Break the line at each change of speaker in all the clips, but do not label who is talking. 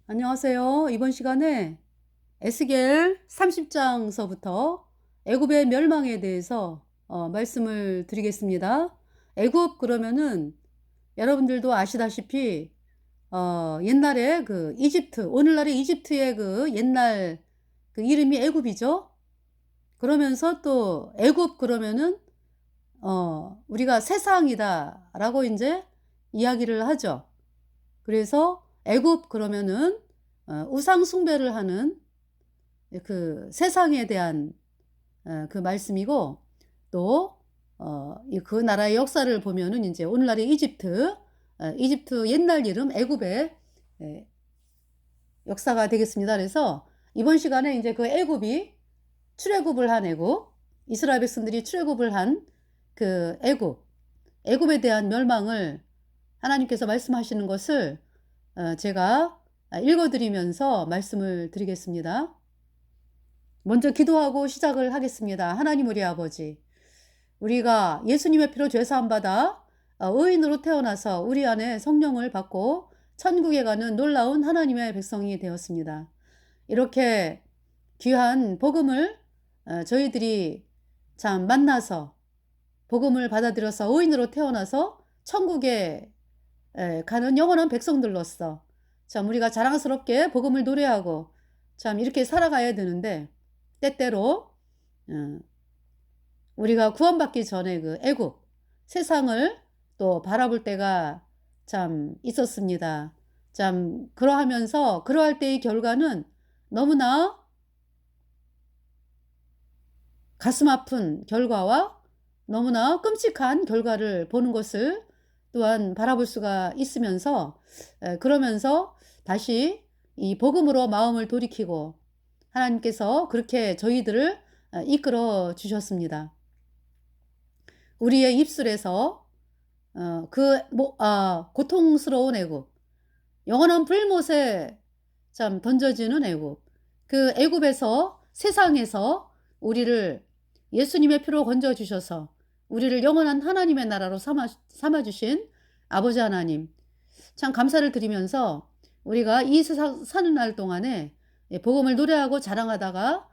안녕하세요. 이번 시간에 에스겔 30장서부터 애굽의 멸망에 대해서 말씀을 드리겠습니다. 애굽 그러면은 여러분들도 아시다시피 옛날에 그 이집트, 오늘날의 이집트의 그 옛날 그 이름이 애굽이죠. 그러면서 또 애굽 그러면은 우리가 세상이다라고 이제 이야기를 하죠. 그래서 애굽 그러면은 우상 숭배를 하는 그 세상에 대한 그 말씀이고, 또 그 나라의 역사를 보면은 이제 오늘날의 이집트 옛날 이름 애굽의 예, 역사가 되겠습니다. 그래서 이번 시간에 이제 그 애굽이 출애굽을 한 애굽, 이스라엘 백성들이 출애굽을 한 그 애굽에 대한 멸망을 하나님께서 말씀하시는 것을 제가 읽어드리면서 말씀을 드리겠습니다. 먼저 기도하고 시작을 하겠습니다. 하나님 우리 아버지, 우리가 예수님의 피로 죄사함 받아 의인으로 태어나서 우리 안에 성령을 받고 천국에 가는 놀라운 하나님의 백성이 되었습니다. 이렇게 귀한 복음을 저희들이 참 만나서 복음을 받아들여서 의인으로 태어나서 천국에 가는 영원한 백성들로서 참 우리가 자랑스럽게 복음을 노래하고 참 이렇게 살아가야 되는데, 때때로 우리가 구원받기 전에 그 애굽 세상을 또 바라볼 때가 참 있었습니다. 참 그러할 때의 결과는 너무나 가슴 아픈 결과와 너무나 끔찍한 결과를 보는 것을 또한 바라볼 수가 있으면서, 그러면서 다시 이 복음으로 마음을 돌이키고 하나님께서 그렇게 저희들을 이끌어 주셨습니다. 우리의 입술에서 고통스러운 애굽, 영원한 불못에 참 던져지는 애굽, 그 애굽에서 세상에서 우리를 예수님의 피로 건져 주셔서 우리를 영원한 하나님의 나라로 삼아 주신 아버지 하나님, 참 감사를 드리면서 우리가 이 세상 사는 날 동안에 복음을 노래하고 자랑하다가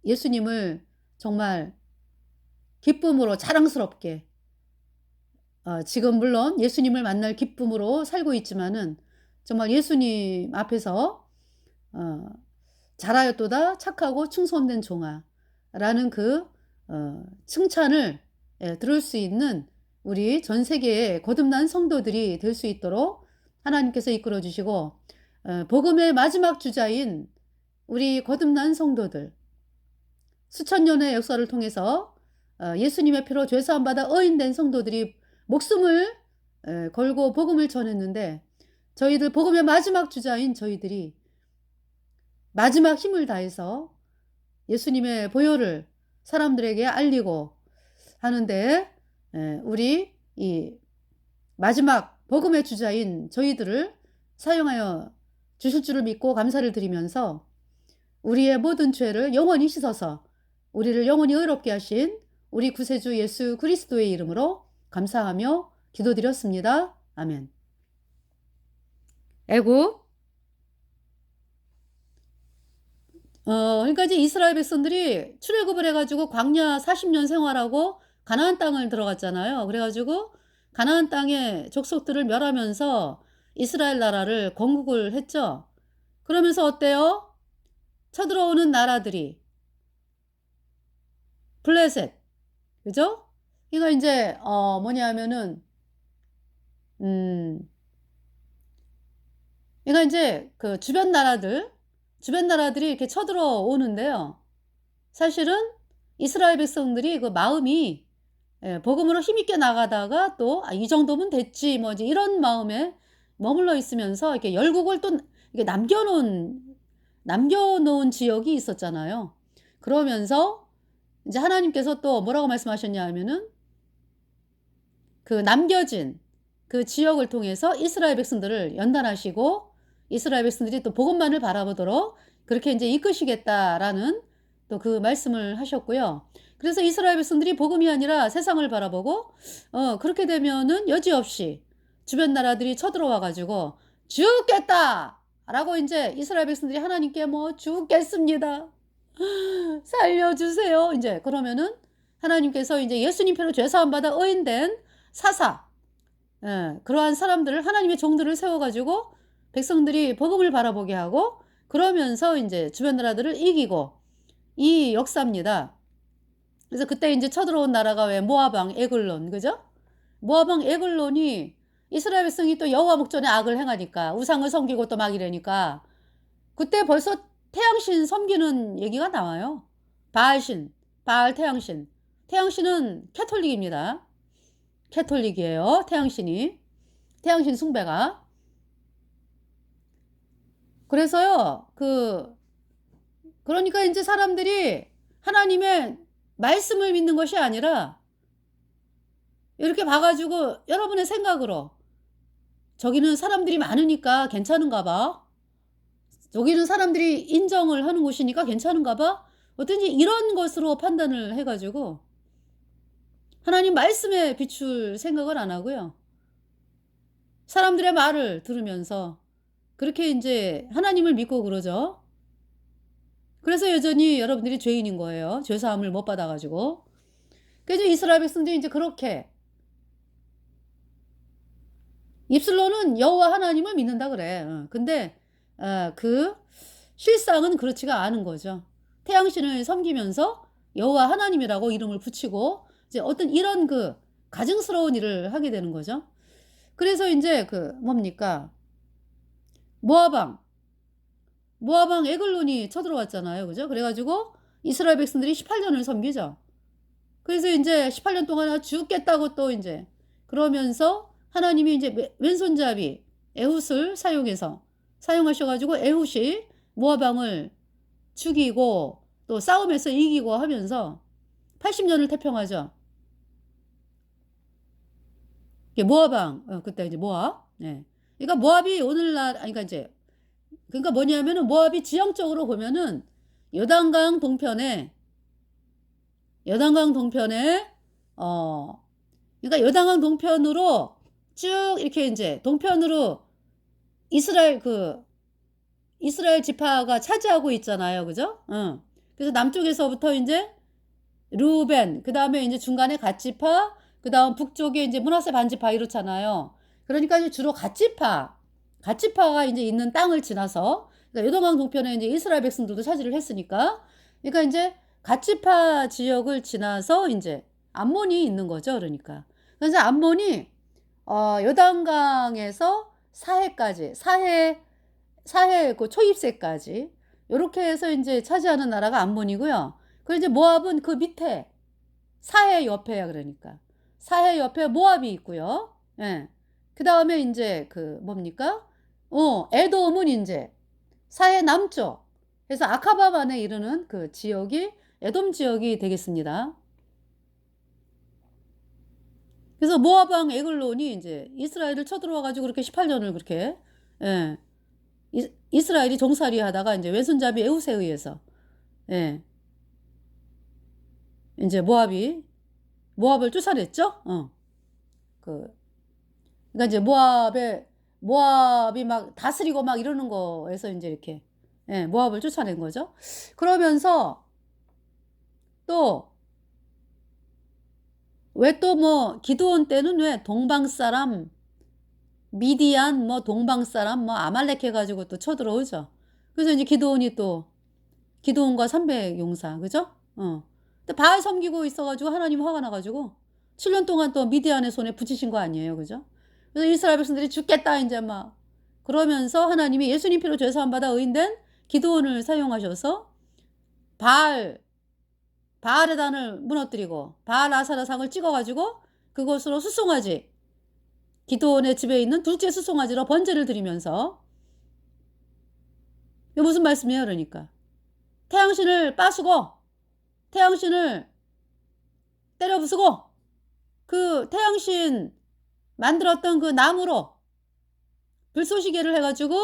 예수님을 정말 기쁨으로 자랑스럽게, 지금 물론 예수님을 만날 기쁨으로 살고 있지만은 정말 예수님 앞에서 잘하였도다 착하고 충성된 종아라는 그 칭찬을 들을 수 있는 우리 전 세계의 거듭난 성도들이 될 수 있도록 하나님께서 이끌어 주시고, 복음의 마지막 주자인 우리 거듭난 성도들, 수천 년의 역사를 통해서 예수님의 피로 죄사함 받아 의인된 성도들이 목숨을 걸고 복음을 전했는데, 저희들 복음의 마지막 주자인 저희들이 마지막 힘을 다해서 예수님의 보혈을 사람들에게 알리고 하는데, 우리 이 마지막 복음의 주자인 저희들을 사용하여 주실 줄을 믿고 감사를 드리면서, 우리의 모든 죄를 영원히 씻어서 우리를 영원히 의롭게 하신 우리 구세주 예수 그리스도의 이름으로 감사하며 기도드렸습니다. 아멘. 애굽, 그러니까 이제 이스라엘 백성들이 출애굽을 해가지고 광야 40년 생활하고 가나안 땅을 들어갔잖아요. 그래가지고 가나안 땅의 족속들을 멸하면서 이스라엘 나라를 건국을 했죠. 그러면서 어때요? 쳐들어오는 나라들이 블레셋, 그죠? 이거 이제 뭐냐면은 음 그러니까 이제 그 주변 나라들이 이렇게 쳐들어오는데요. 사실은 이스라엘 백성들이 그 마음이 복음으로 힘있게 나가다가 또 이 정도면 됐지 뭐 이제 이런 마음에 머물러 있으면서 이렇게 열국을 또 이게 남겨놓은 지역이 있었잖아요. 그러면서 이제 하나님께서 또 뭐라고 말씀하셨냐 하면은 그 남겨진 그 지역을 통해서 이스라엘 백성들을 연단하시고 이스라엘 백성들이 또 복음만을 바라보도록 그렇게 이제 이끄시겠다라는 또 그 말씀을 하셨고요. 그래서 이스라엘 백성들이 복음이 아니라 세상을 바라보고 그렇게 되면은 여지없이 주변 나라들이 쳐들어와 가지고 죽겠다 라고 이제 이스라엘 백성들이 하나님께 뭐 죽겠습니다. 살려주세요. 이제 그러면은 하나님께서 이제 예수님 피로 죄사함 받아 의인된 사사, 예, 그러한 사람들을 하나님의 종들을 세워가지고 백성들이 복음을 바라보게 하고 그러면서 이제 주변 나라들을 이기고 이 역사입니다. 그래서 그때 이제 쳐들어온 나라가 왜 모압왕 에글론, 그죠? 모압왕 에글론이 이스라엘 백성이 또 여호와 목전에 악을 행하니까 우상을 섬기고 또 막 이러니까 그때 벌써 태양신 섬기는 얘기가 나와요. 바알신, 바알 태양신. 태양신은 캐톨릭입니다. 캐톨릭이에요. 태양신이. 태양신 숭배가. 그래서요. 그러니까 이제 사람들이 하나님의 말씀을 믿는 것이 아니라 이렇게 봐가지고 여러분의 생각으로 저기는 사람들이 많으니까 괜찮은가 봐. 여기는 사람들이 인정을 하는 곳이니까 괜찮은가 봐. 어떤지 이런 것으로 판단을 해가지고 하나님 말씀에 비출 생각을 안 하고요. 사람들의 말을 들으면서 그렇게 이제 하나님을 믿고 그러죠. 그래서 여전히 여러분들이 죄인인 거예요. 죄사함을 못 받아가지고. 그래서 이스라엘 백성들이 이제 그렇게 입술로는 여호와 하나님을 믿는다 그래. 근데 그 실상은 그렇지가 않은 거죠. 태양신을 섬기면서 여호와 하나님이라고 이름을 붙이고 이제 어떤 이런 가증스러운 일을 하게 되는 거죠. 그래서 이제 뭡니까? 모압왕 에글론이 쳐들어왔잖아요. 그죠? 그래가지고 이스라엘 백성들이 18년을 섬기죠. 그래서 이제 18년 동안 죽겠다고 또 이제 그러면서 하나님이 이제 왼손잡이 에훗을 사용하셔가지고 에훗이 모압왕을 죽이고 또 싸움에서 이기고 하면서 80년을 태평하죠. 모압왕, 그때 이제 모압. 네. 그러니까 모압이 오늘날, 그러니까 뭐냐면은 모압이 지형적으로 보면은 요단강 동편에, 그러니까 요단강 동편으로 쭉 이렇게 이제 동편으로 이스라엘 지파가 차지하고 있잖아요. 그죠? 그래서 남쪽에서부터 이제 루벤, 그 다음에 이제 중간에 갓지파, 그 다음 북쪽에 이제 므낫세 반지파 이렇잖아요. 그러니까 이제 주로 갓지파가 이제 있는 땅을 지나서, 그러니까 요단강 동편에 이제 이스라엘 백성들도 차지를 했으니까, 그러니까 이제 갓지파 지역을 지나서 이제 암몬이 있는 거죠. 그러니까. 그래서 암몬이, 요단강에서 사해 초입세까지, 요렇게 해서 이제 차지하는 나라가 암몬이고요. 그리고 이제 모압은 그 밑에, 사해 옆에야, 그러니까. 사해 옆에 모압이 있고요. 예. 그 다음에 이제 뭡니까? 에돔은 이제 사해 남쪽. 그래서 아카바반에 이르는 그 지역이 에돔 지역이 되겠습니다. 그래서 모압왕 에글론이 이제 이스라엘을 쳐들어와가지고 그렇게 18년을 그렇게, 예. 이스라엘이 종살이 하다가 이제 왼손잡이 에훗에 의해서, 예. 이제 모압을 쫓아냈죠? 그러니까 이제 모압이 막 다스리고 막 이러는 거에서 이제 이렇게, 예, 모압을 쫓아낸 거죠. 그러면서 또, 왜 또 뭐, 기드온 때는 왜 동방 사람, 미디안, 뭐 동방 사람, 뭐 아말렉 해가지고 또 쳐들어오죠. 그래서 이제 기드온과 300용사, 그죠? 근데 바알 섬기고 있어가지고 하나님 화가 나가지고 7년 동안 또 미디안의 손에 붙이신 거 아니에요, 그죠? 그래서 이스라엘 백성들이 죽겠다 이제 막 그러면서 하나님이 예수님 피로 죄사함 받아 의인된 기드온을 사용하셔서 바알의 단을 무너뜨리고 바알 아사라상을 찍어가지고 그것으로 수송아지, 기드온의 집에 있는 둘째 수송아지로 번제를 드리면서, 이게 무슨 말씀이에요? 그러니까 태양신을 빠수고 태양신을 때려 부수고 그 태양신 만들었던 그 나무로 불쏘시개를 해가지고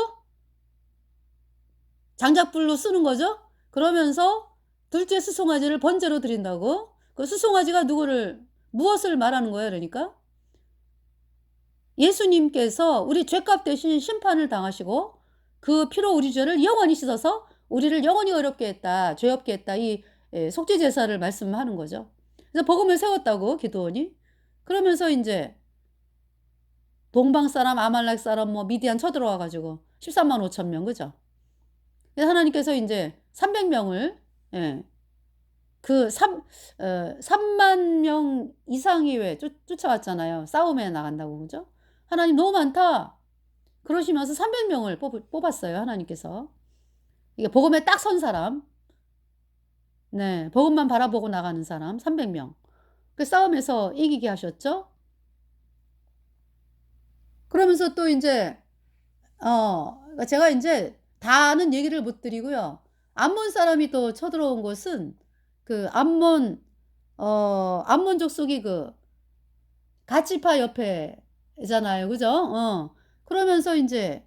장작불로 쓰는 거죠. 그러면서 둘째 수송아지를 번제로 드린다고. 그 수송아지가 무엇을 말하는 거예요? 그러니까 예수님께서 우리 죄값 대신 심판을 당하시고 그 피로 우리 죄를 영원히 씻어서 우리를 영원히 어렵게 했다. 죄 없게 했다. 이 속죄 제사를 말씀하는 거죠. 그래서 복음을 세웠다고 기드온이. 그러면서 인제 동방 사람, 아말렉 사람, 뭐 미디안 쳐들어와 가지고 13만 5천 명, 그죠? 그래서 하나님께서 인제 300 명을, 예, 그 3만 명 이상이 왜 쫓아왔잖아요. 싸움에 나간다고, 그죠? 하나님 너무 많다. 그러시면서 300 명을 뽑았어요, 하나님께서. 이게 복음에 딱 선 사람. 네. 복음만 바라보고 나가는 사람 300 명. 그 싸움에서 이기게 하셨죠. 그러면서 또 인제 그러니까 제가 인제 다는 얘기를 못 드리고요. 암몬 사람이 또 쳐들어온 곳은 그 암몬 족속이 그 갓지파 옆에잖아요. 그죠? 그러면서 인제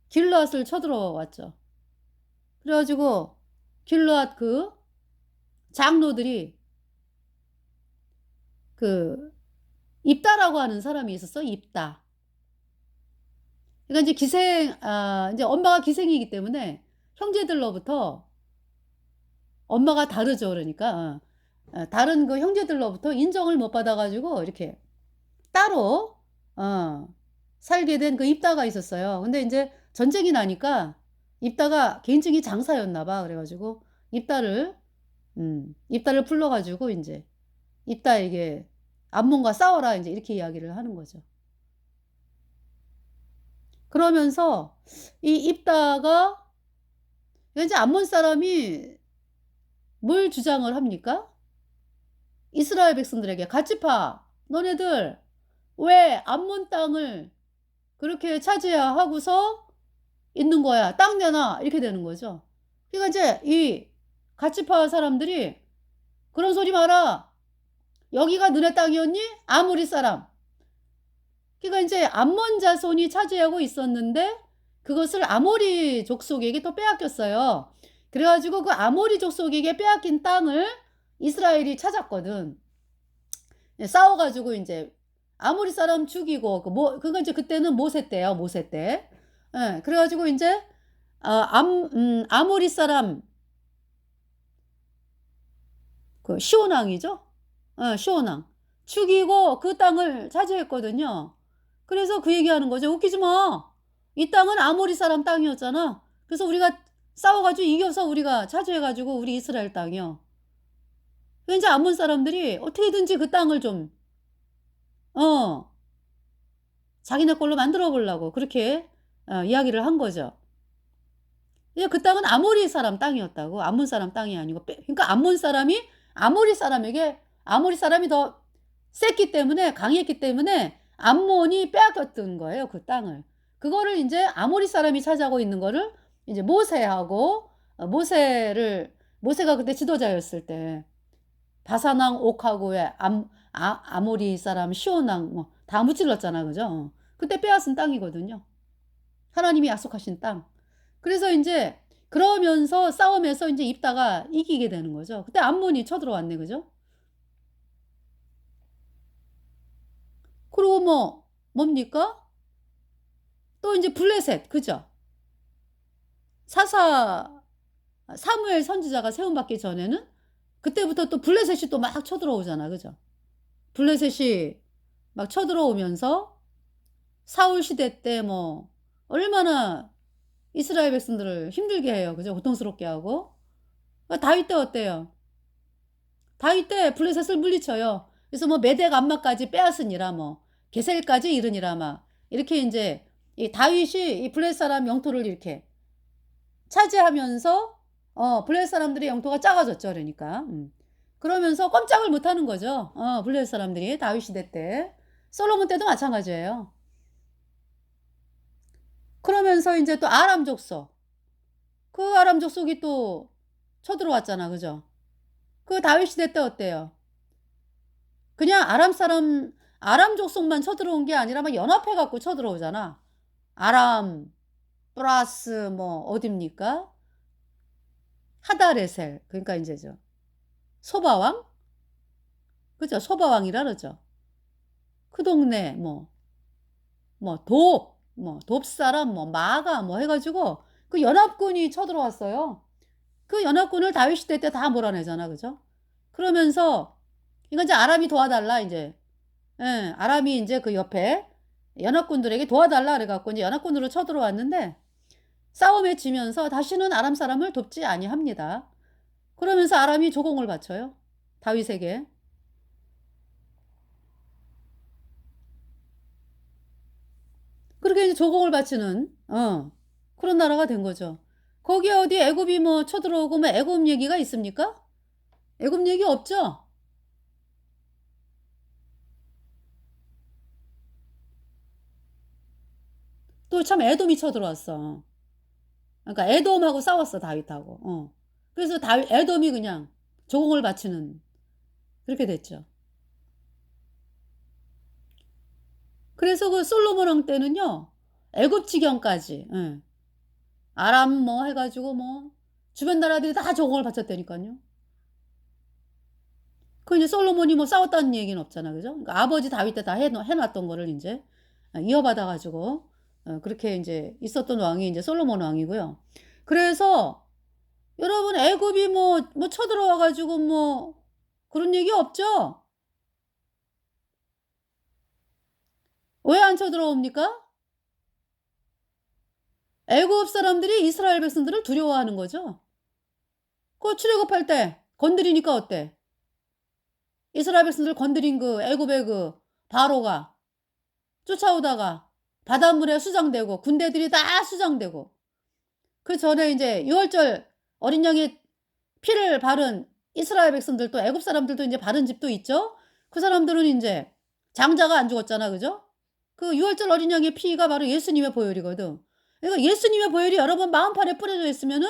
길르앗을 쳐들어왔죠. 그래 가지고 길르앗 그 장로들이 그 입다라고 하는 사람이 있었어, 입다. 그러니까 인제 인제 엄마가 기생이기 때문에 형제들로부터, 엄마가 다르죠 그러니까. 다른 그 형제들로부터 인정을 못 받아 가지고 이렇게 따로 어 살게 된 그 입다가 있었어요. 근데 인제 전쟁이 나니까 입다가 개인적인 장사였나 봐. 그래 가지고 입다를 불러 가지고 인제 "입다에게 암몬과 싸워라." 인제 이렇게 이야기를 하는 거죠. 그러면서 이 입다가 왠지 암몬 사람이 뭘 주장을 합니까? 이스라엘 백성들에게 "갓지파 너네들 왜 암몬 땅을 그렇게 차지해야 하고서 있는 거야. 땅 내놔." 이렇게 되는 거죠. 그러니까 인제 이 갓지파 사람들이 "그런 소리 마라. 여기가 너네 땅이었니? 아모리 사람." 그러니까 인제 암몬 자손이 차지하고 있었는데 그것을 아모리 족속에게 또 빼앗겼어요. 그래 가지고 그 아모리 족속에게 빼앗긴 땅을 이스라엘이 찾았거든. 예, 싸워 가지고 인제 아모리 사람 죽이고 그거 인제 그때는 모세 때예요, 모세 때. 예. 그래 가지고 인제 아모리 사람 그 시온 왕이죠. 시온 왕. 죽이고 그 땅을 차지했거든요. 그래서 그 얘기하는 거죠. "웃기지 마. 이 땅은 아모리 사람 땅이었잖아. 그래서 우리가 싸워 가지고 이겨서 우리가 차지해 가지고 우리 이스라엘 땅이요." 그 인제 암몬 사람들이 어떻게든지 그 땅을 좀 어 자기네 걸로 만들어 보려고 그렇게 이야기를 한 거죠. 예, 그 땅은 아모리 사람 땅이었다고. 암몬 사람 땅이 아니고 그러니까 암몬 사람이 아모리 사람이 더 셌기 때문에, 강했기 때문에 암몬이 빼앗겼던 거예요, 그 땅을. 그거를 인제 아모리 사람이 차지하고 있는 거를 인제 모세하고 모세가 그때 지도자였을 때 바산 왕 옥하고 왜 아모리 사람 시온 왕 뭐 다 무찔렀잖아. 그죠? 그때 빼앗은 땅이거든요. 하나님이 약속하신 땅. 그래서 인제 그러면서 싸움에서 인제 입다가 이기게 되는 거죠. 그때 암몬이 쳐들어왔네. 그죠? 그리고 뭡니까? 또 인제 블레셋, 그죠? 사사 사무엘 선지자가 세움 받기 전에는 그때부터 또 블레셋이 또 막 쳐들어오잖아. 그죠? 블레셋이 막 쳐들어오면서 사울 시대 때 얼마나 이스라엘 백성들을 힘들게 해요. 그죠? 고통스럽게 하고. 다윗 때 어때요? 다윗 때 블레셋을 물리쳐요. 그래서 메대 감마까지 빼앗으니라 게셀까지 이르니라 막 이렇게 인제 이 다윗이 이 블레셋 사람 영토를 이렇게 차지하면서 블레셋 사람들의 영토가 작아졌죠 그러니까. 그러면서 꼼짝을 못 하는 거죠. 블레셋 사람들이 다윗 시대 때. 솔로몬 때도 마찬가지예요. 그러면서 인제 또 아람 족속. 그 아람 족속이 또 쳐들어왔잖아. 그죠? 그 다윗 시대 때 어때요? 그냥 아람 족속만 쳐들어온 게 아니라 막 연합해 갖고 쳐들어오잖아. 아람 플러스 어딥니까? 하다레셀, 그러니까 인제 소바왕? 그죠? 소바왕이라 그러죠. 그 동네 돕 사람 마가 해 가지고 그 연합군이 쳐들어왔어요. 그 연합군을 다윗 시대 때 다 몰아내잖아. 그죠? 그러면서 이건 이제 아람이 도와달라 이제. 예. 아람이 인제 그 옆에 연합군들에게 도와달라 그래 갖고 인제 연합군으로 쳐들어왔는데 싸움에 지면서 다시는 아람 사람을 돕지 아니합니다. 그러면서 아람이 조공을 바쳐요, 다윗에게. 그렇게 이제 조공을 바치는 그런 나라가 된 거죠. 거기에 어디 애굽이 뭐 쳐들어오고 뭐 애굽 얘기가 있습니까? 애굽 얘기 없죠? 또 참 에돔이 쳐들어왔어. 그러니까 에돔하고 싸웠어, 다윗하고. 그래서 다윗 에돔이 그냥 조공을 바치는 그렇게 됐죠. 그래서 그 솔로몬 왕 때는요. 애굽 지경까지 아람 뭐 해 가지고 뭐 주변 나라들이 다 조공을 바쳤다니깐요. 그 이제 솔로몬이 뭐 싸웠다는 얘기는 없잖아. 그죠? 그러니까 아버지 다윗 때 다 해 놨던 거를 인제 이어받아 가지고 그렇게 인제 있었던 왕이 인제 솔로몬 왕이고요. 그래서 여러분 애굽이 뭐 쳐들어와 가지고 뭐 그런 얘기 없죠? 왜 안 쳐들어옵니까? 애굽 사람들이 이스라엘 백성들을 두려워하는 거죠. 그 출애굽할 때 건드리니까 어때? 이스라엘 백성들 건드린 그 애굽의 그 바로가 쫓아오다가 바닷물에 수장되고 군대들이 다 수장되고 그전에 인제 유월절 어린 양의 피를 바른 이스라엘 백성들도 애굽 사람들도 인제 바른 집도 있죠. 그 사람들은 인제 장자가 안 죽었잖아. 그죠? 그 유월절 어린 양의 피가 바로 예수님의 보혈이거든. 그러니까 예수님의 보혈이 여러분 마음판에 뿌려져 있으면은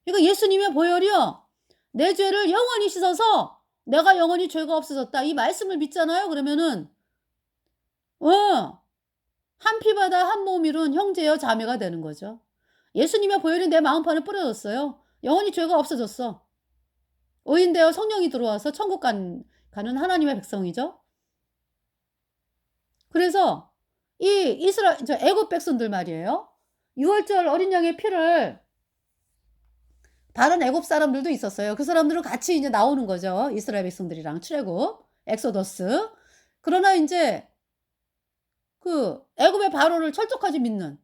이거 예수님의 보혈이요. 내 죄를 영원히 씻어서 내가 영원히 죄가 없어졌다. 이 말씀을 믿잖아요. 그러면은 한 피바다 한 몸 이룬 형제여 자매가 되는 거죠. 예수님의 보혈이 내 마음판에 뿌려졌어요. 영원히 죄가 없어졌어. 의인 되어 성령이 들어와서 천국 가는 하나님의 백성이죠. 그래서 이 이스라엘 저 애굽 백성들 말이에요. 유월절 어린 양의 피를 다른 애굽 사람들도 있었어요. 그 사람들은 같이 이제 나오는 거죠. 이스라엘 백성들이랑 출애굽, 엑소더스. 그러나 인제 그 애굽의 바로를 철저까지 믿는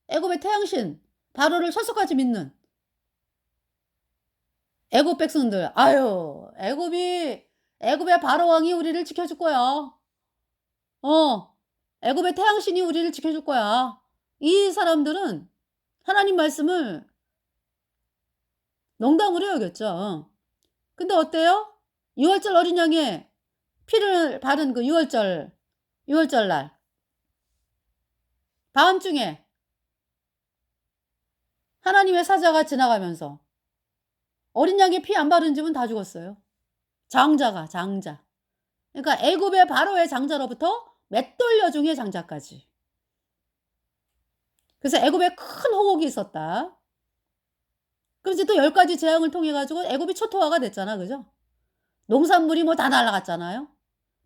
애굽의 태양신 바로를 철석까지 믿는 애굽 백성들. 아유, 애굽의 바로 왕이 우리를 지켜줄 거야. 어. 애굽의 태양신이 우리를 지켜줄 거야. 이 사람들은 하나님 말씀을 농담으로 여겼죠. 근데 어때요? 유월절 어린 양의 피를 바른 그 유월절 날 밤중에 하나님의 사자가 지나가면서 어린 양의 피 안 바른 집은 다 죽었어요. 장자. 그러니까 애굽의 바로의 장자로부터 맷돌려 중의 장자까지. 그래서 애굽에 큰 호국이 있었다. 그럼 이제 또 10 가지 재앙을 통해 가지고 애굽이 초토화가 됐잖아. 그죠? 농산물이 뭐 다 날아갔잖아요.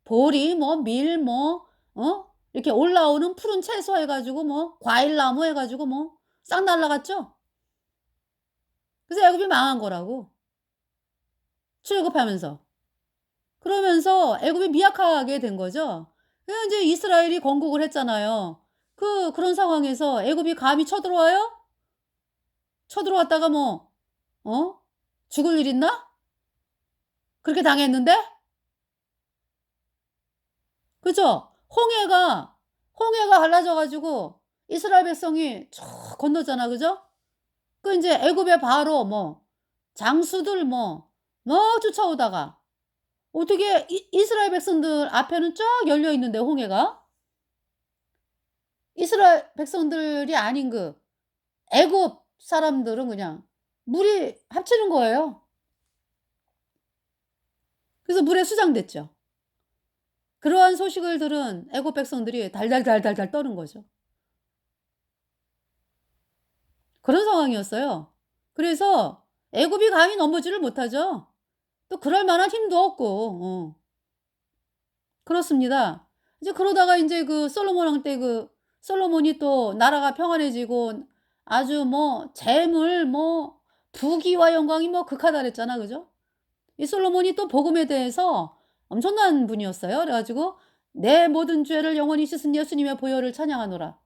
보리 뭐 밀 뭐 이렇게 올라오는 푸른 채소 해 가지고 뭐 과일나무 해 가지고 뭐 싹 날아갔죠? 그래서 애굽이 망한 거라고. 출애굽하면서. 그러면서 애굽이 미약하게 된 거죠. 그래서 인제 이스라엘이 건국을 했잖아요. 그런 상황에서 애굽이 감히 쳐들어와요? 쳐들어왔다가 뭐 어? 죽을 일 있나? 그렇게 당했는데? 그죠? 홍해가 갈라져 가지고 이스라엘 백성이 쭉 건너잖아. 그죠? 그 인제 애굽의 바로 뭐 장수들 막 쫓아오다가 어떻게 이스라엘 백성들 앞에는 쫙 열려 있는데 홍해가 이스라엘 백성들이 아닌 그 애굽 사람들은 그냥 물이 합치는 거예요. 그래서 물에 수장됐죠. 그러한 소식을 들은 애굽 백성들이 달달달달달 떠는 거죠. 그런 상황이었어요. 그래서 애굽이 감히 넘보지를 못하죠. 또 그럴 만한 힘도 없고. 그렇습니다. 이제 그러다가 인제 그 솔로몬 왕 때 그 솔로몬이 또 나라가 평안해지고 아주 뭐 재물 뭐 부귀와 영광이 뭐 극하다 그랬잖아. 그죠? 이 솔로몬이 또 복음에 대해서 엄청난 분이었어요. 그래 가지고 "내 모든 죄를 영원히 씻은 예수님의 보혈을 찬양하노라."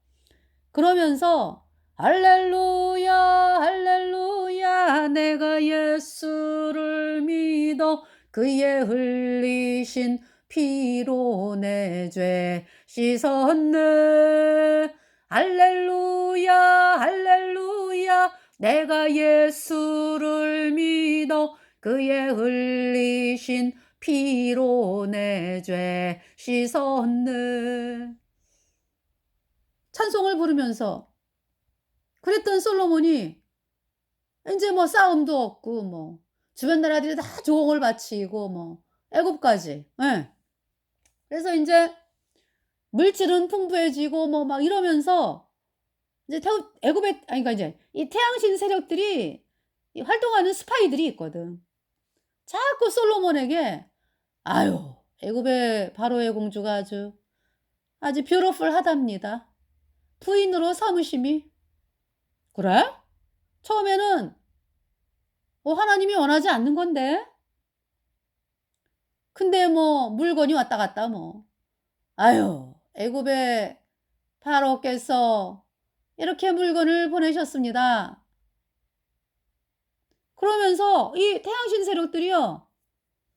그러면서 "할렐루야 할렐루야 내가 예수를 믿어 그의 흘리신 피로 내 죄 씻었네. 할렐루야 할렐루야 내가 예수를 믿어 그의 흘리신 피로 내 죄 씻었네." 찬송을 부르면서 그랬던 솔로몬이 인제 뭐 싸움도 없고 뭐 주변 나라들이 다 조공을 바치고 뭐 애굽까지. 예. 그래서 인제 물질은 풍부해지고 뭐 막 이러면서 이제 태우 애굽에 아니 그러니까 이제 이 태양신 세력들이 이 활동하는 스파이들이 있거든. 자꾸 솔로몬에게 아유 애굽의 바로의 공주가 아주 뷰티풀하답니다. 부인으로 삼으심이. 그래? 처음에는 하나님이 원하지 않는 건데. 근데 뭐 물건이 왔다 갔다 뭐. 아유 애굽의 파라오께서 이렇게 물건을 보내셨습니다. 그러면서 이 태양신 세력들이요.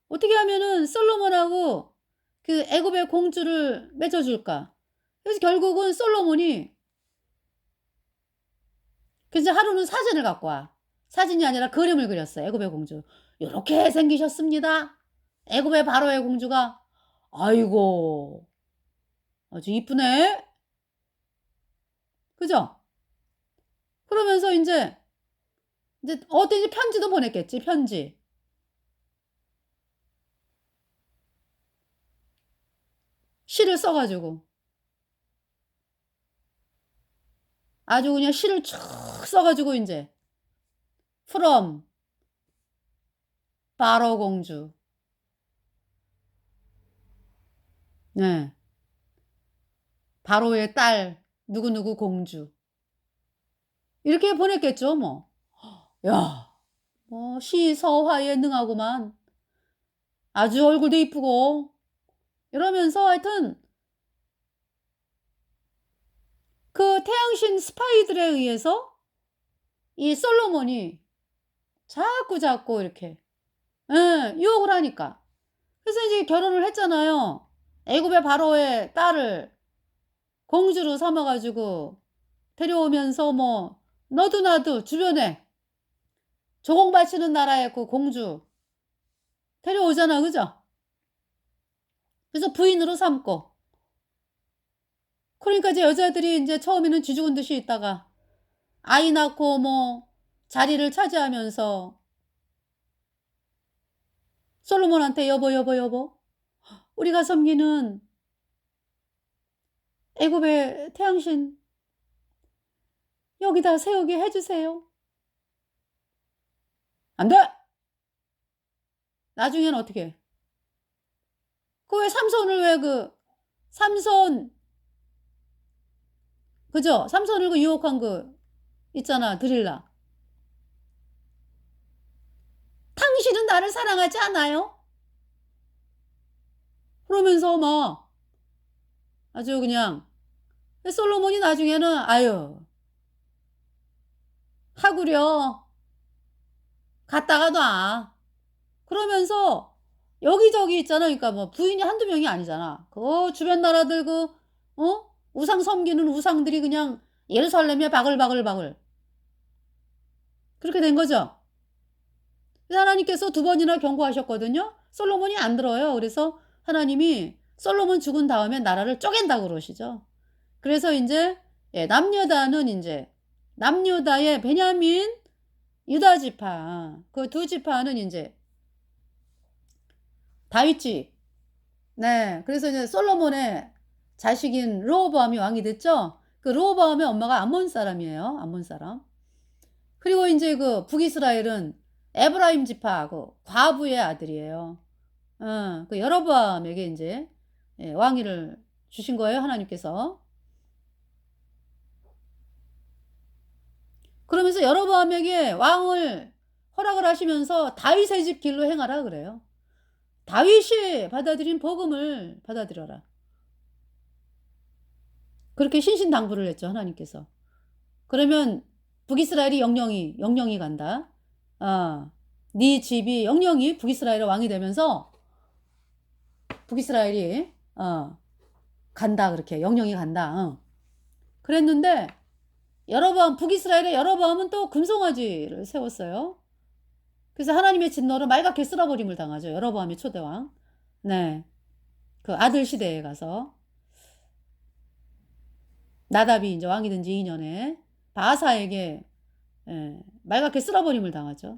어떻게 하면은 솔로몬하고 그 애굽의 공주를 맺어 줄까? 그래서 결국은 솔로몬이 그래서 하루는 사진을 갖고 와. 사진이 아니라 그림을 그렸어요. 애굽의 공주. "요렇게 생기셨습니다. 애굽의 바로의 공주가." 아이고 아주 이쁘네. 그죠? 그러면서 인제 어떤 이제 편지도 보냈겠지, 편지. 시를 써 가지고. 아주 그냥 시를 쭉 써 가지고 인제 from 바로 공주. 네. 바로의 딸 누구누구 공주. 이렇게 보냈겠죠 뭐. 야 뭐 시서화에 능하구만. 아주 얼굴도 이쁘고 이러면서 하여튼 그 태양신 스파이들에 의해서 이 솔로몬이 자꾸자꾸 이렇게 예 유혹을 하니까. 그래서 이제 결혼을 했잖아요. 애굽의 바로의 딸을 공주로 삼아 가지고 데려오면서 뭐 너도 나도 주변에 조공바치는 나라의 그 공주 데려오잖아. 그죠? 그래서 부인으로 삼고. 그러니까 이제 여자들이 인제 처음에는 쥐 죽은 듯이 있다가 아이 낳고 뭐 자리를 차지하면서 솔로몬한테 "여보, 여보, 여보 우리가 섬기는 애굽의 태양신 여기다 세우게 해 주세요." "안 돼." 나중에는 어떻게 해? 그 왜 삼손을 왜 삼손 그죠? 삼손을 유혹한 있잖아 드릴라. "당신은 나를 사랑하지 않아요?" 그러면서 막 아주 그냥 솔로몬이 나중에는 "아유 하구려. 갔다가 놔." 그러면서 여기저기 있잖아. 그러니까 뭐 부인이 한두 명이 아니잖아. 주변 나라들 우상 섬기는 우상들이 그냥 예루살렘에 바글바글바글 그렇게 된 거죠. 그래서 하나님께서 두 번이나 경고하셨거든요. 솔로몬이 안 들어요. 그래서 하나님이 솔로몬 죽은 다음에 나라를 쪼갠다고 그러시죠. 그래서 인제 남유다는 인제 남유다의 베냐민, 유다 지파 그 두 지파는 인제 다윗집 네. 그래서 이제 솔로몬의 자식인 르호보암이 왕이 됐죠. 그 르호보암의 엄마가 암몬 사람이에요, 암몬 사람. 그리고 인제 북이스라엘은 에브라임 지파 과부의 아들이에요. 그 여로보암에게 인제 왕위를 주신 거예요, 하나님께서. 그러면서 여로보암에게 왕을 허락을 하시면서 다윗의 집 길로 행하라 그래요. 다윗이 받아들인 복음을 받아들여라. 그렇게 신신당부를 했죠, 하나님께서. 그러면 북이스라엘이 영영이 간다. 네 집이 영영이 북이스라엘의 왕이 되면서 북이스라엘이 간다, 그렇게 영영이 간다. 그랬는데 북이스라엘의 여로보암은 또 금송아지를 세웠어요. 그래서 하나님의 진노로 말갛게 쓸어버림을 당하죠. 여로보암의 초대왕. 네, 그 아들 시대에 가서 나답이 이제 왕이 된 지 2년에 바아사에게 말갛게 쓸어버림을 당하죠.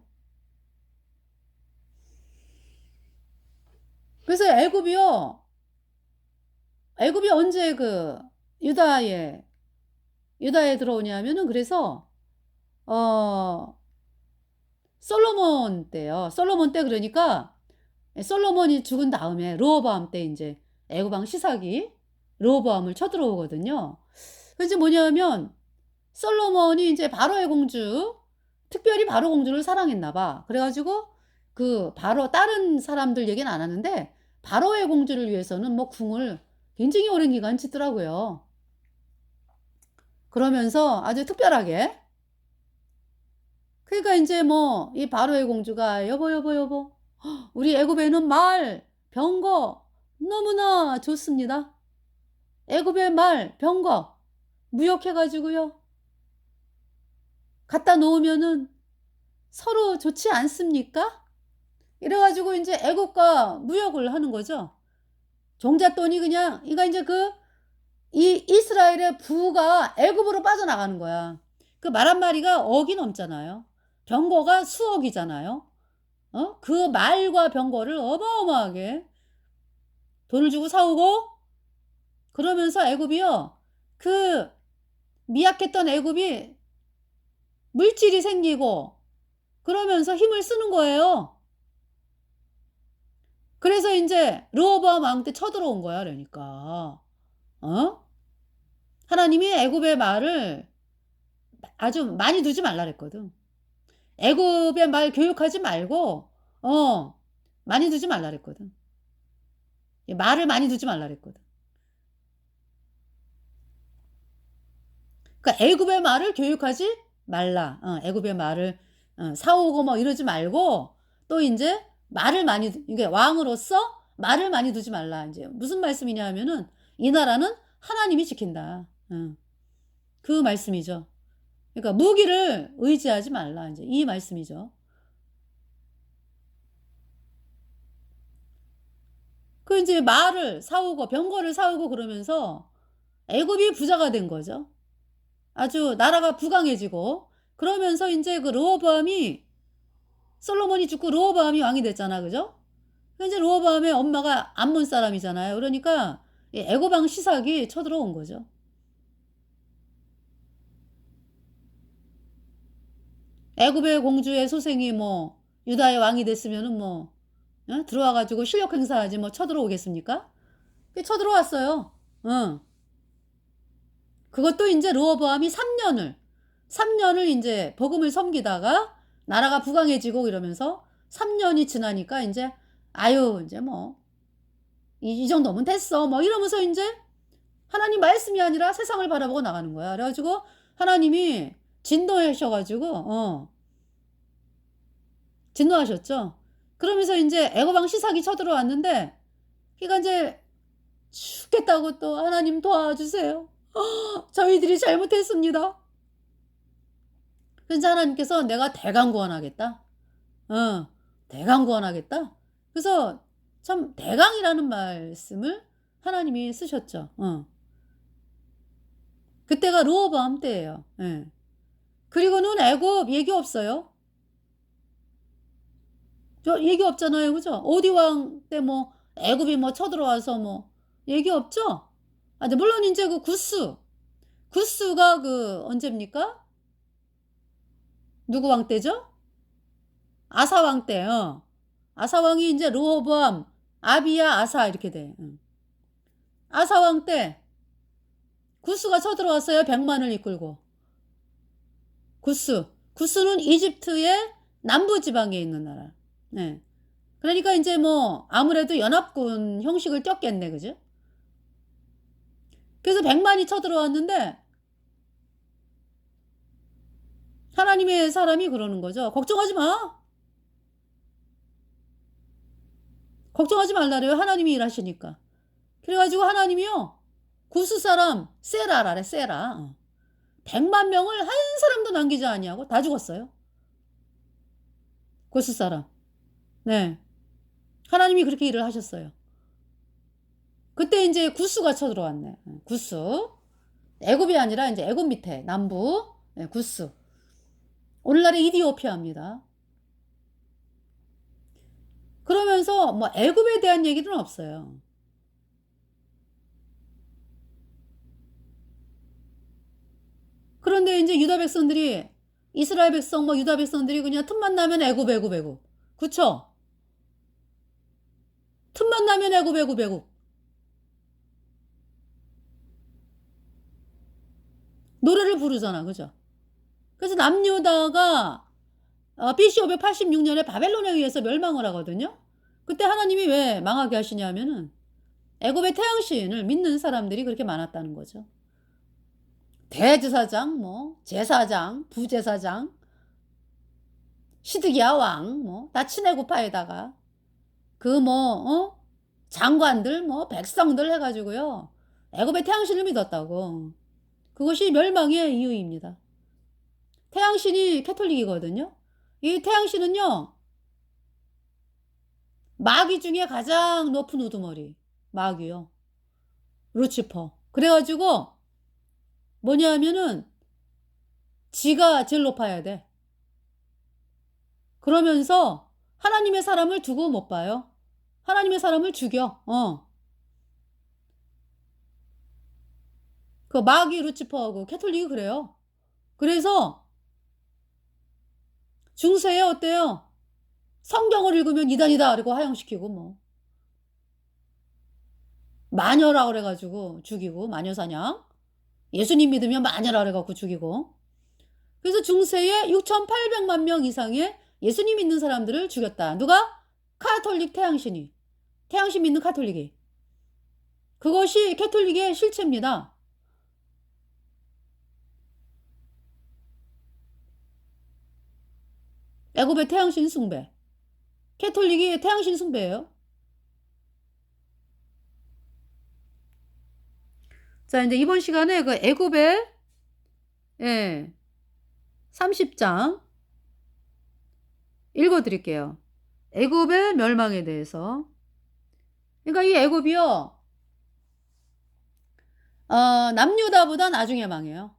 그래서 애굽이 언제 그 유다에 들어오냐면은, 그래서 솔로몬 때요. 솔로몬 때, 그러니까 솔로몬이 죽은 다음에 르호보암 때 이제 애굽 왕 시삭이 르호보암을 쳐들어오거든요. 그게 뭐냐면 솔로몬이 이제 바로의 공주, 특별히 바로 공주를 사랑했나 봐. 그래가지고 그 바로 다른 사람들 얘기는 안 하는데 바로의 공주를 위해서는 뭐 궁을 굉장히 오랜 기간 짓더라고요. 그러면서 아주 특별하게. 그러니까 이제 뭐 이 바로의 공주가 여보 우리 애굽에는 말, 병거 너무나 좋습니다. 애굽의 말, 병거 무역해가지고요, 갖다 놓으면은 서로 좋지 않습니까? 이래가지고 이제 애국과 무역을 하는 거죠. 종잣돈이 그냥, 그러니까 이제 이 이스라엘의 부가 애굽으로 빠져나가는 거야. 그 말 한마리가 억이 넘잖아요. 병거가 수억이잖아요. 그 말과 병거를 어마어마하게 돈을 주고 사오고, 그러면서 애굽이요, 그 미약했던 애굽이 물질이 생기고 그러면서 힘을 쓰는 거예요. 그래서 이제 르호보암 왕 때 쳐들어온 거야. 그러니까 하나님이 애굽의 말을 아주 많이 두지 말라 그랬거든. 애굽의 말 교육하지 말고 많이 두지 말라 그랬거든. 말을 많이 두지 말라 그랬거든. 그러니까 애굽의 말을 교육하지 말라. 애굽의 말을 사오고 뭐 이러지 말고, 또 이제 말을 많이 이게 왕으로서 말을 많이 두지 말라. 이제 무슨 말씀이냐 하면은 이 나라는 하나님이 지킨다. 그 말씀이죠. 그러니까 무기를 의지하지 말라. 이제 이 말씀이죠. 그 이제 말을 사오고 병거를 사오고 그러면서 애굽이 부자가 된 거죠. 아주 나라가 부강해지고, 그러면서 이제 그 르호보암이, 솔로몬이 죽고 르호보암이 왕이 됐잖아, 그죠? 이제 르호보암의 엄마가 암몬 사람이잖아요. 그러니까 애굽 왕 시삭이 쳐들어온 거죠. 애굽의 공주의 소생이 뭐 유다의 왕이 됐으면은 뭐 들어와가지고 실력 행사하지 뭐 쳐들어오겠습니까? 쳐들어왔어요. 그것도 이제 르호보암이 3년을 이제 복음을 섬기다가 나라가 부강해지고 이러면서 3년이 지나니까 이제 아유 이제 뭐 이 정도면 됐어 뭐 이러면서 이제 하나님 말씀이 아니라 세상을 바라보고 나가는 거야. 그래가지고 하나님이 진노하셔가지고 진노하셨죠. 그러면서 이제 애굽 왕 시삭이 쳐들어왔는데, 그러니까 이제 죽겠다고 또 하나님 도와주세요. 저희들이 잘못했습니다. 그래서 하나님께서 내가 대강 구원하겠다. 대강 구원하겠다. 그래서 참 대강이라는 말씀을 하나님이 쓰셨죠. 그때가 르호보암 때예요. 그리고는 애굽 얘기 없어요. 저 얘기 없잖아요, 그죠? 오디 왕 때 뭐 애굽이 뭐 쳐들어와서 뭐 얘기 없죠? 근데 물론 이제 그 구스가 그 언제입니까? 누구 왕 때죠? 아사 왕 때. 아사 왕이 이제 르호보암, 아비야, 아사 이렇게 돼. 아사 왕 때 구스가 쳐들어왔어요. 100만을 이끌고. 구스. 구스는 이집트의 남부 지방에 있는 나라. 네. 그러니까 이제 뭐 아무래도 연합군 형식을 띄었겠네. 그죠? 그래서 100만이 쳐들어왔는데 하나님의 사람이 그러는 거죠. 걱정하지 마. 걱정하지 말라래요. 하나님이 일하시니까. 그래가지고 하나님이요. 구스 사람 세라라래. 세라. 100만 명을 한 사람도 남기지 아니하고 다 죽었어요. 구스 사람. 네. 하나님이 그렇게 일을 하셨어요. 그때 이제 구스가 쳐들어왔네. 구스. 애굽이 아니라 이제 애굽 밑에 남부. 네, 구스. 오늘날의 이디오피아입니다. 그러면서 뭐 애굽에 대한 얘기는 없어요. 그런데 이제 유다 백성들이 이스라엘 백성 뭐 유다 백성들이 그냥 틈만 나면 애굽 애굽 애굽. 그쵸? 틈만 나면 애굽 애굽 애굽. 노래를 부르잖아. 그죠? 그래서 남유다가 BC 586년에 바벨론에 의해서 멸망을 하거든요. 그때 하나님이 왜 망하게 하시냐면은 애굽의 태양신을 믿는 사람들이 그렇게 많았다는 거죠. 대제사장, 뭐 제사장, 부제사장, 시드기야 왕, 뭐 다 친애굽파에다가 그 뭐 장관들, 뭐 백성들 해가지고요. 애굽의 태양신을 믿었다고. 그것이 멸망의 이유입니다. 태양신이 캐톨릭이거든요. 이 태양신은요. 마귀 중에 가장 높은 우두머리. 마귀요. 루치퍼. 그래가지고 뭐냐 하면은 지가 제일 높아야 돼. 그러면서 하나님의 사람을 두고 못 봐요. 하나님의 사람을 죽여. 그 마귀 루치퍼하고 캐톨릭이 그래요. 그래서 중세에 어때요? 성경을 읽으면 이단이다 그리고 하향시키고 뭐 마녀라 그래가지고 죽이고 마녀사냥. 예수님 믿으면 마녀라 그래가지고 죽이고. 그래서 중세에 6,800만 명 이상의 예수님 믿는 사람들을 죽였다. 누가? 카톨릭 태양신이. 태양신 믿는 카톨릭이. 그것이 캐톨릭의 실체입니다. 애굽의 태양신 숭배. 캐톨릭이 태양신 숭배예요. 자, 이제 이번 시간에 그 애굽의 30장 읽어드릴게요. 애굽의 멸망에 대해서. 그러니까 이 애굽이요. 남유다보다 나중에 망해요.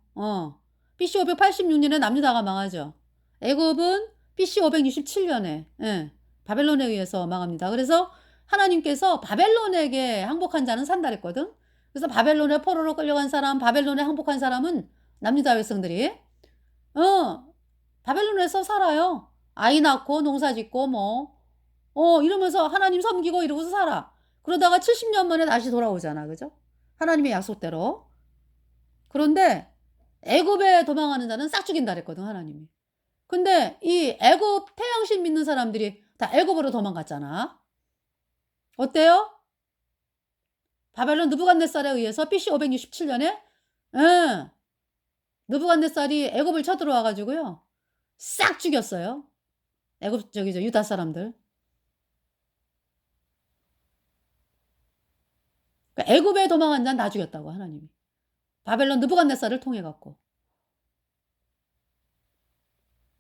BC 586년에 남유다가 망하죠. 애굽은 BC 567년에 바벨론에 의해서 망합니다. 그래서 하나님께서 바벨론에게 항복한 자는 산다 그랬거든. 그래서 바벨론에 포로로 끌려간 사람, 바벨론에 항복한 사람은 남유다 백성들이 바벨론에서 살아요. 아이 낳고 농사 짓고 뭐 이러면서 하나님 섬기고 이러고서 살아. 그러다가 70년 만에 다시 돌아오잖아. 그죠? 하나님의 약속대로. 그런데 애굽에 도망하는 자는 싹 죽인다 그랬거든 하나님이. 근데 이 애굽 태양신 믿는 사람들이 다 애굽으로 도망갔잖아. 어때요? 바벨론 느부갓네살에 의해서 BC 567년에 느부갓네살이 애굽을 쳐들어와 가지고요. 싹 죽였어요. 애굽 유다 사람들. 그러니까 애굽에 도망한 자는 다 죽였다고 하나님이. 바벨론 느부갓네살을 통해 갖고.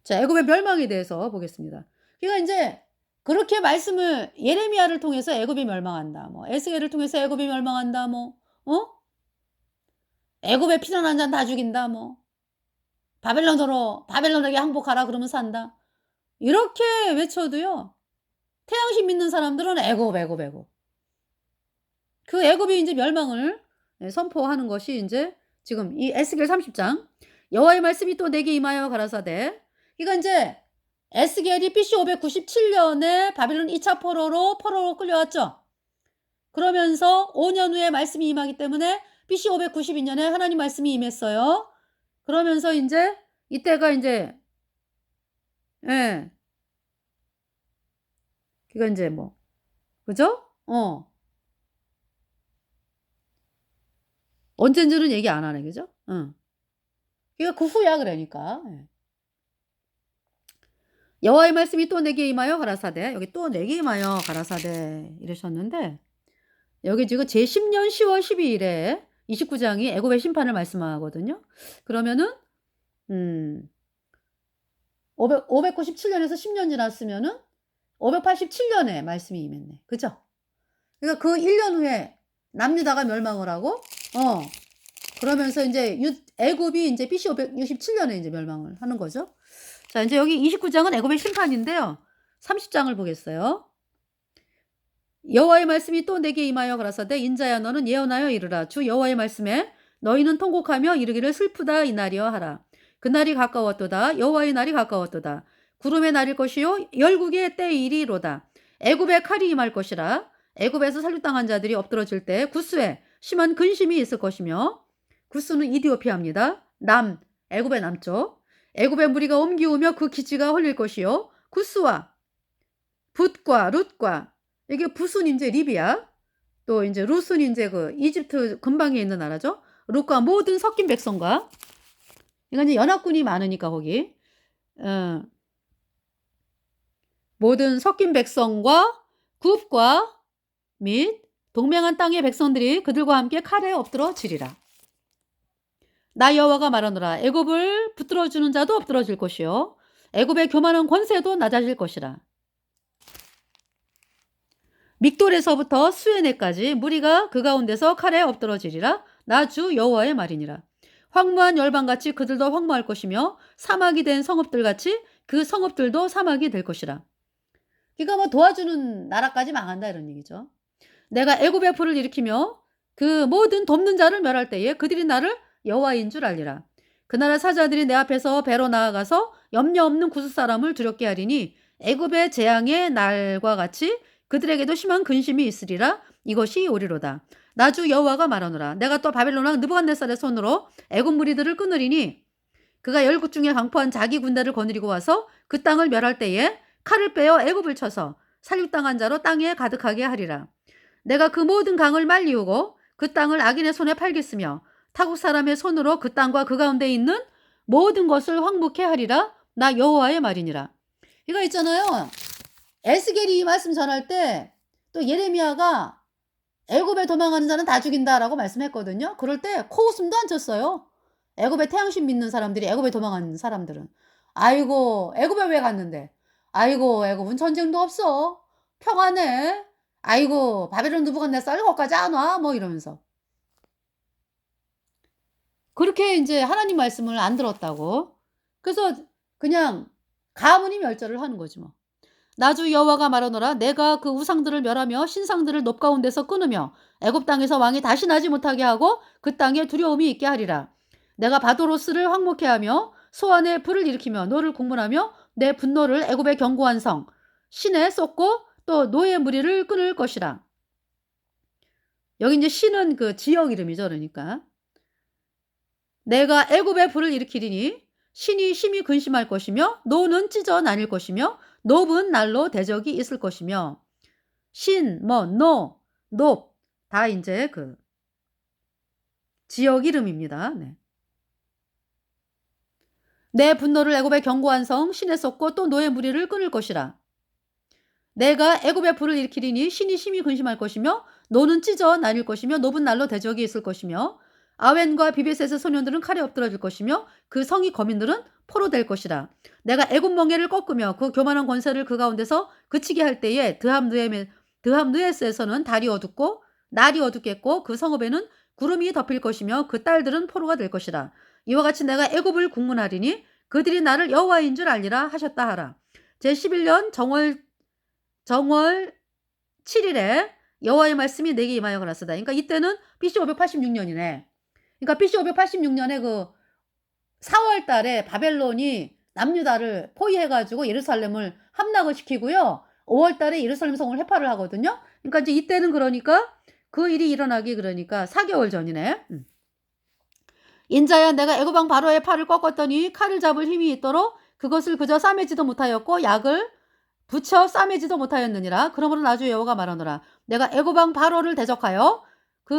자, 애굽의 멸망에 대해서 보겠습니다. 그러니까 이제 그렇게 말씀을 예레미야를 통해서 애굽이 멸망한다. 뭐 에스겔을 통해서 애굽이 멸망한다. 뭐 애굽에 피난한 자는 다 죽인다. 뭐 바벨론에게 항복하라 그러면 산다. 이렇게 외쳐도요. 태양신 믿는 사람들은 애굽. 그 애굽이 이제 멸망을 선포하는 것이 이제 지금 이 에스겔 30장 여호와의 말씀이 또 내게 임하여 가라사대. 그러니까 이제 에스겔이 BC 597년에 바벨론 2차 포로로 끌려왔죠. 그러면서 5년 후에 말씀이 임하기 때문에 BC 592년에 하나님 말씀이 임했어요. 그러면서 이제 이때가 인제 예. 그러니까 인제 뭐 그죠? 언젠지는 얘기 안 하네. 그죠? 그러니까 그 후야 그러니까. 예. 여호와의 말씀이 또 내게 임하여 가라사대 여기 또 내게 임하여 가라사대 이러셨는데 여기 지금 제10년 10월 12일에 29 장이 애굽의 심판을 말씀하거든요. 그러면은 음 597 년에서 10년 지났으면은 587 년에 말씀이 임했네. 그죠? 그러니까 그 1년 후에 남유다가 멸망을 하고 그러면서 인제 애굽이 인제 BC 567 년에 인제 멸망을 하는 거죠. 자 인제 여기 29 장은 애굽의 심판인데요. 30 장을 보겠어요. 여호와의 말씀이 또 내게 임하여 가라사대 인자야 너는 예언하여 이르라 주 여호와의 말씀에 너희는 통곡하며 이르기를 슬프다 이날이여 하라. 그날이 가까웠도다 여호와의 날이 가까웠도다. 구름의 날일 것이요 열국의 때이리로다. 애굽의 칼이 임할 것이라. 애굽에서 살육당한 자들이 엎드러질 때 구스에 심한 근심이 있을 것이며 구스는 이디오피아입니다. 애굽의 남쪽. 애굽의 무리가 옮기우며 그 기지가 헐릴 것이요 구스와 붓과 룻과 이게 붓은 인제 리비아 또 인제 룻은 인제 그 이집트 근방에 있는 나라죠. 룻과 모든 섞인 백성과 그러니까 이제 연합군이 많으니까 거기 어 모든 섞인 백성과 굽과 및 동맹한 땅의 백성들이 그들과 함께 칼에 엎드러지리라. 나 여호와가 말하노라 애굽을 붙들어 주는 자도 엎드러질 것이요 애굽의 교만한 권세도 낮아질 것이라. 믹돌에서부터 수에네까지 무리가 그 가운데서 칼에 엎드러지리라. 나 주 여호와의 말이니라. 황무한 열방같이 그들도 황무할 것이며 사막이 된 성읍들같이 그 성읍들도 사막이 될 것이라. 그러니까 뭐 도와주는 나라까지 망한다 이런 얘기죠. 내가 애굽의 불을 일으키며 그 모든 돕는 자를 멸할 때에 그들이 나를 여호와인 줄 알리라. 그 나라 사자들이 내 앞에서 배로 나아가서 염려 없는 구스 사람을 두렵게 하리니 애굽의 재앙의 날과 같이 그들에게도 심한 근심이 있으리라. 이것이 오리로다. 나 주 여호와가 말하노라. 내가 또 바벨론 왕 느부갓네살의 손으로 애굽 무리들을 끊으리니 그가 열국 중에 강포한 자기 군대를 거느리고 와서 그 땅을 멸할 때에 칼을 빼어 애굽을 쳐서 살육당한 자로 땅에 가득하게 하리라. 내가 그 모든 강을 말리우고 그 땅을 악인의 손에 팔겠으며 타국 사람의 손으로 그 땅과 그 가운데 있는 모든 것을 황무케 하리라. 나 여호와의 말이니라. 이거 있잖아요. 에스겔이 이 말씀 전할 때 또 예레미야가 애굽에 도망가는 자는 다 죽인다라고 말씀했거든요. 그럴 때 코웃음도 안 쳤어요. 애굽에 태양신 믿는 사람들이 애굽에 도망간 사람들은 아이고 애굽에 왜 갔는데 아이고 애굽은 전쟁도 없어 평안해 아이고 바벨론 느부갓네살 거기까지 안 와 뭐 이러면서 그렇게 인제 하나님 말씀을 안 들었다고. 그래서 그냥 가문이 멸절을 하는 거지 뭐. 나 주 여호와가 말하노라 내가 그 우상들을 멸하며 신상들을 높 가운데서 끊으며 애굽 땅에서 왕이 다시 나지 못하게 하고 그 땅에 두려움이 있게 하리라. 내가 바도로스를 황무케 하며 소환에 불을 일으키며 노를 공문하며 내 분노를 애굽의 견고한 성 신에 쏟고 또 노의 무리를 끊을 것이라. 여기 인제 신은 그 지역 이름이죠 그러니까. 내가 애굽에 불을 일으키리니 신이 심히 근심할 것이며 노는 찢어 나뉠 것이며 높은 날로 대적이 있을 것이며 신, 높 다 인제 그 지역 이름입니다. 네. 내 분노를 애굽의 견고한 성 신에 쏟고 또 노의 무리를 끊을 것이라. 내가 애굽에 불을 일으키리니 신이 심히 근심할 것이며 노는 찢어 나뉠 것이며 높은 날로 대적이 있을 것이며 아웬과 비베셋의 소년들은 칼에 엎드러질 것이며 그 성이 거민들은 포로 될 것이라. 내가 애굽 멍에를 꺾으며 그 교만한 권세를 그 가운데서 그치게 할 때에 드함느에스에서는 달이 어둡고 날이 어둡겠고 그 성읍에는 구름이 덮일 것이며 그 딸들은 포로가 될 것이라. 이와 같이 내가 애굽을 국문하리니 그들이 나를 여호와인 줄 알리라 하셨다 하라. 제11년 정월 7일에 여호와의 말씀이 내게 임하여 가라사다. 그러니까 이때는 BC 586년이네. 그러니까 BC 586년에 그 4월 달에 바벨론이 남유다를 포위해 가지고 예루살렘을 함락을 시키고요. 5월 달에 예루살렘 성을 회파를 하거든요. 그러니까 이제 이때는 그러니까 그 일이 일어나기 그러니까 4개월 전이네. 인자야 내가 애고방 바로의 팔을 꺾었더니 칼을 잡을 힘이 있도록 그것을 그저 싸매지도 못하였고 약을 붙여 싸매지도 못하였느니라. 그러므로 나주 여호와가 말하노라. 내가 애고방 바로를 대적하여 그